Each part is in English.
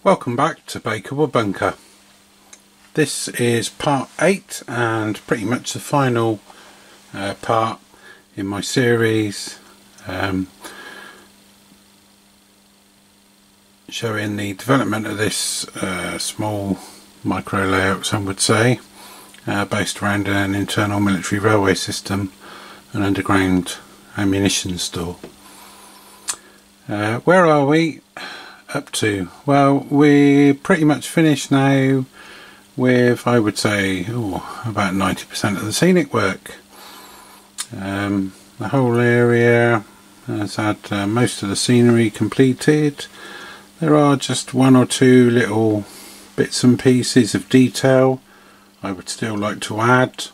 Welcome back to Bakerwood Bunker. This is part 8 and pretty much the final part in my series showing the development of this small micro layout, some would say, based around an internal military railway system, an underground ammunition store. Where are we up to? Well, we're pretty much finished now with, I would say, about 90% of the scenic work. The whole area has had most of the scenery completed. There are just one or two little bits and pieces of detail I would still like to add,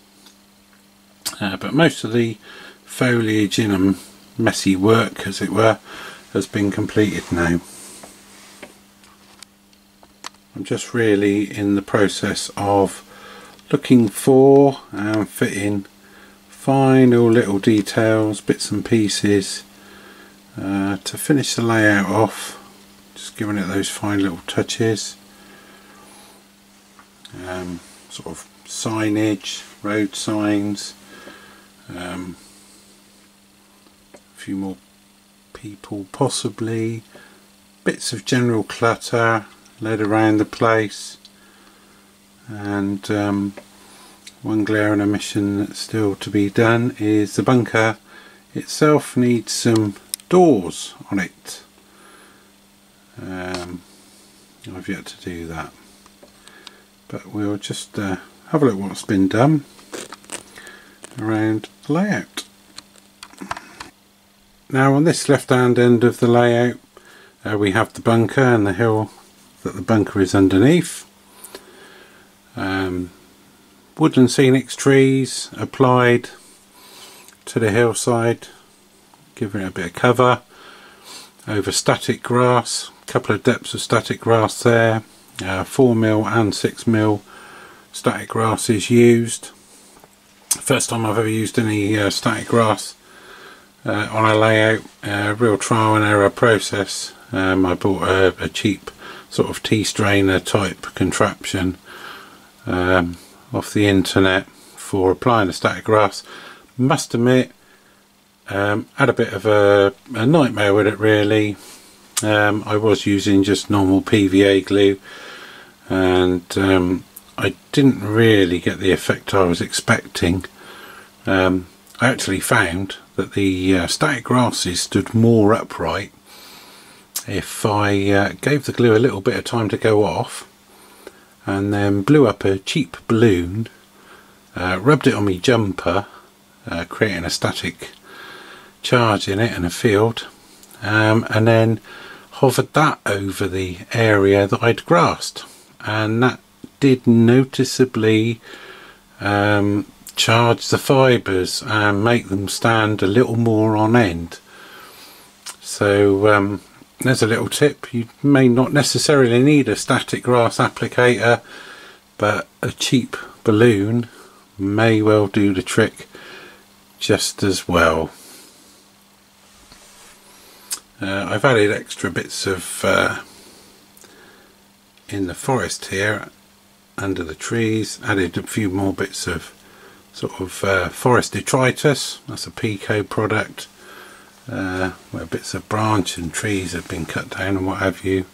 but most of the foliage and messy work, as it were, has been completed now. I'm just really in the process of looking for and fitting final little details, bits and pieces to finish the layout off, just giving it those fine little touches, sort of signage, road signs, a few more people possibly, bits of general clutter laid around the place, and one glaring omission that's still to be done is the bunker itself needs some doors on it. I've yet to do that, but we'll just have a look what's been done around the layout. Now, on this left hand end of the layout we have the bunker and the hill that the bunker is underneath. Woodland scenic trees applied to the hillside, giving it a bit of cover, over static grass, a couple of depths of static grass there, 4mm and 6mm static grass is used. First time I've ever used any static grass on a layout, real trial and error process. I bought a cheap sort of T-strainer type contraption off the internet for applying the static grass. Must admit, had a bit of a nightmare with it really. I was using just normal PVA glue, and I didn't really get the effect I was expecting. I actually found that the static grasses stood more upright if I gave the glue a little bit of time to go off and then blew up a cheap balloon, rubbed it on my jumper, creating a static charge in it and a field, and then hovered that over the area that I'd grassed, and that did noticeably charge the fibres and make them stand a little more on end. So there's a little tip: you may not necessarily need a static grass applicator, but a cheap balloon may well do the trick just as well. I've added extra bits of in the forest here under the trees, added a few more bits of sort of forest detritus. That's a Pico product, where bits of branch and trees have been cut down and what have you,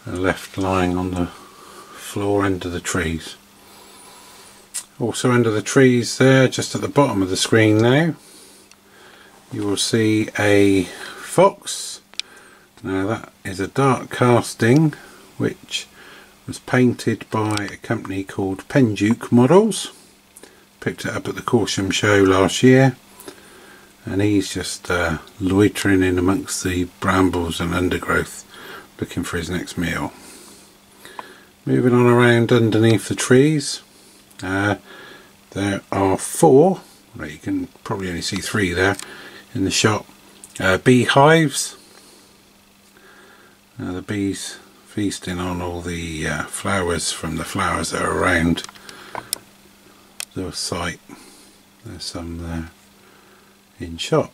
left lying on the floor under the trees. Also under the trees there, just at the bottom of the screen now, you will see a fox. Now that is a dark casting which was painted by a company called Penduke Models. Picked it up at the Corsham show last year, and he's just loitering in amongst the brambles and undergrowth looking for his next meal. Moving on around underneath the trees, there are 4, well, you can probably only see 3 there in the shot, beehives. The bees feasting on all the flowers from the flowers that are around the site. There's some there in shot.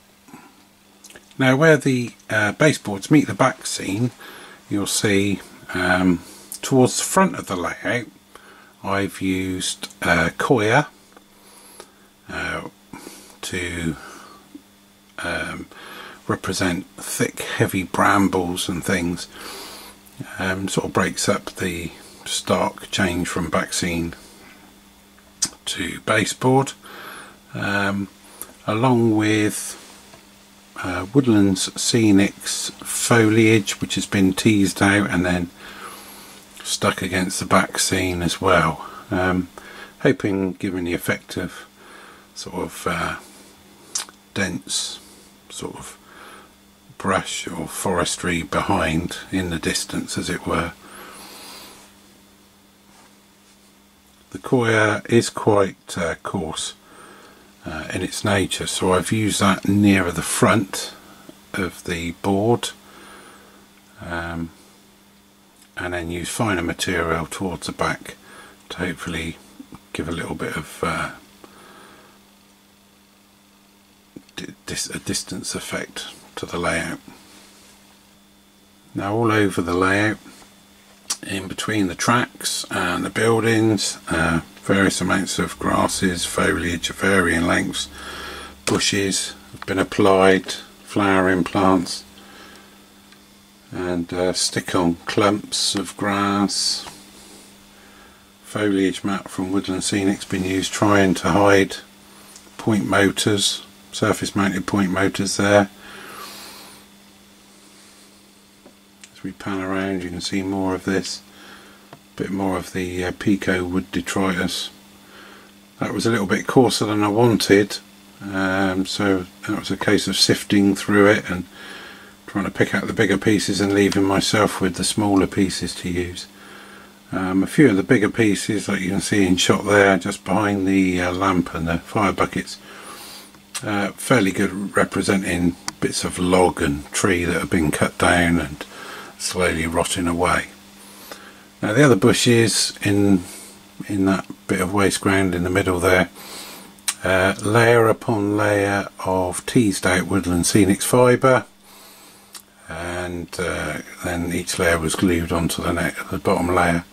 Now where the baseboards meet the back scene, you'll see Towards the front of the layout I've used coir to represent thick heavy brambles and things. Sort of breaks up the stark change from back scene to baseboard, along with Woodlands Scenic's foliage, which has been teased out and then stuck against the back scene as well, hoping, given the effect of sort of dense sort of brush or forestry behind in the distance, as it were. The coir is quite coarse in its nature, so I've used that nearer the front of the board, and then use finer material towards the back to hopefully give a little bit of a distance effect to the layout. Now, all over the layout, in between the tracks and the buildings, various amounts of grasses, foliage of varying lengths, bushes have been applied, flowering plants, and stick-on clumps of grass. Foliage mat from Woodland Scenic's been used trying to hide point motors, surface mounted point motors there. As we pan around you can see more of this, a bit more of the Pico wood detritus. That was a little bit coarser than I wanted, so that was a case of sifting through it and trying to pick out the bigger pieces and leaving myself with the smaller pieces to use. A few of the bigger pieces, like you can see in shot there just behind the lamp and the fire buckets, fairly good, representing bits of log and tree that have been cut down and slowly rotting away. Now, the other bushes in that bit of waste ground in the middle there, layer upon layer of teased out Woodland Scenic's fibre, and then each layer was glued onto the bottom layer.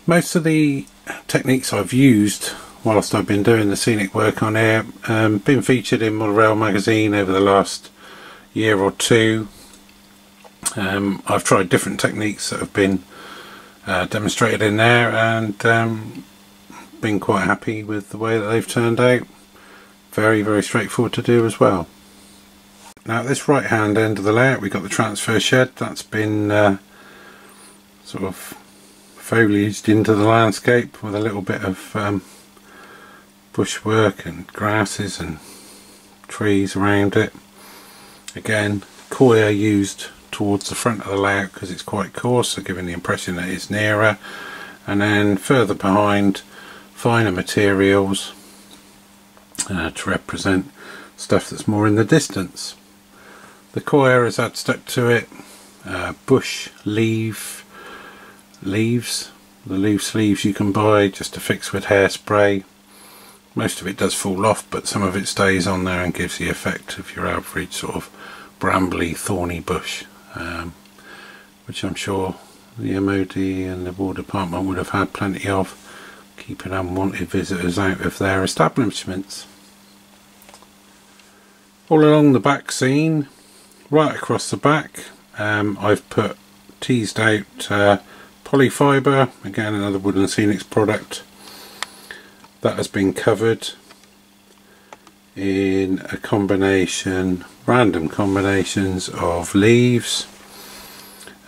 Most of the techniques I've used whilst I've been doing the scenic work on here, been featured in Model Rail magazine over the last year or two. I've tried different techniques that have been demonstrated in there, and been quite happy with the way that they've turned out. Very, very straightforward to do as well. Now, at this right hand end of the layout we've got the transfer shed. That's been sort of foliaged into the landscape with a little bit of bushwork and grasses and trees around it. Again, coir used towards the front of the layout because it's quite coarse, so giving the impression that it's nearer, and then further behind finer materials to represent stuff that's more in the distance. The coir has had stuck to it bush leaves, the loose leaves you can buy just to fix with hairspray. Most of it does fall off, but some of it stays on there and gives the effect of your average sort of brambly, thorny bush, which I'm sure the MOD and the War Department would have had plenty of, keeping unwanted visitors out of their establishments. All along the back scene, right across the back, I've put teased out polyfibre, again another Woodland Scenic's product, that has been covered in a combination, random combinations of leaves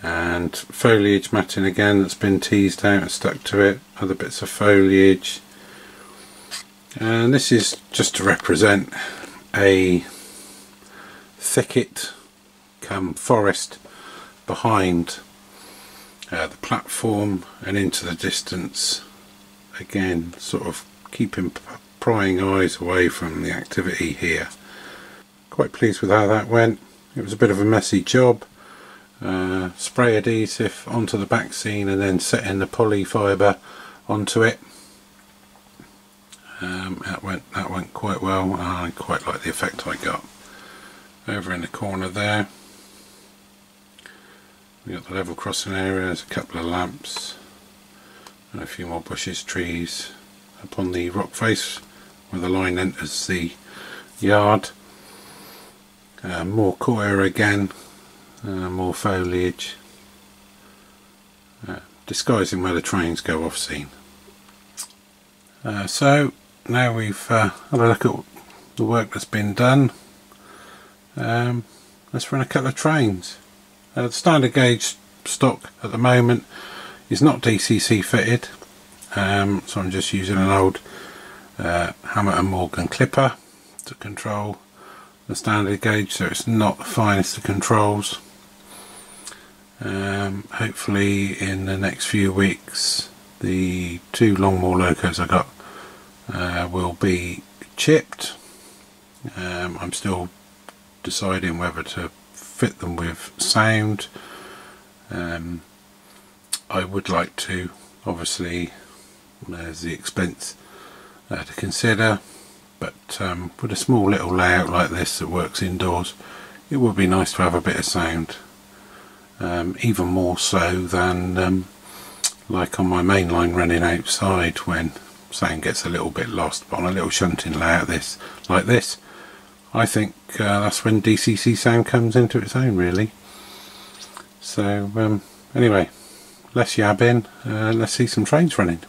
and foliage matting again that's been teased out and stuck to it, other bits of foliage, and this is just to represent a thicket come forest behind the platform and into the distance, again sort of keeping prying eyes away from the activity here. Quite pleased with how that went. It was a bit of a messy job. Spray adhesive onto the back scene and then setting the polyfibre onto it. That went quite well. I quite like the effect I got. Over in the corner there We've got the level crossing area, there's a couple of lamps and a few more bushes, trees up on the rock face where the line enters the yard. More coir again, more foliage, disguising where the trains go off scene. So now we've had a look at the work that's been done, let's run a couple of trains. The standard gauge stock at the moment is not DCC fitted, so I'm just using an old Hammer & Morgan clipper to control the standard gauge, so it's not the finest of controls. Hopefully in the next few weeks the 2 Longmore locos I got will be chipped. I'm still deciding whether to fit them with sound. I would like to, obviously there's the expense to consider, but with a small little layout like this that works indoors, it would be nice to have a bit of sound, even more so than like on my main line running outside, when sound gets a little bit lost. But on a little shunting layout like this, I think that's when DCC sound comes into its own, really. So anyway, less yabbing, let's see some trains running.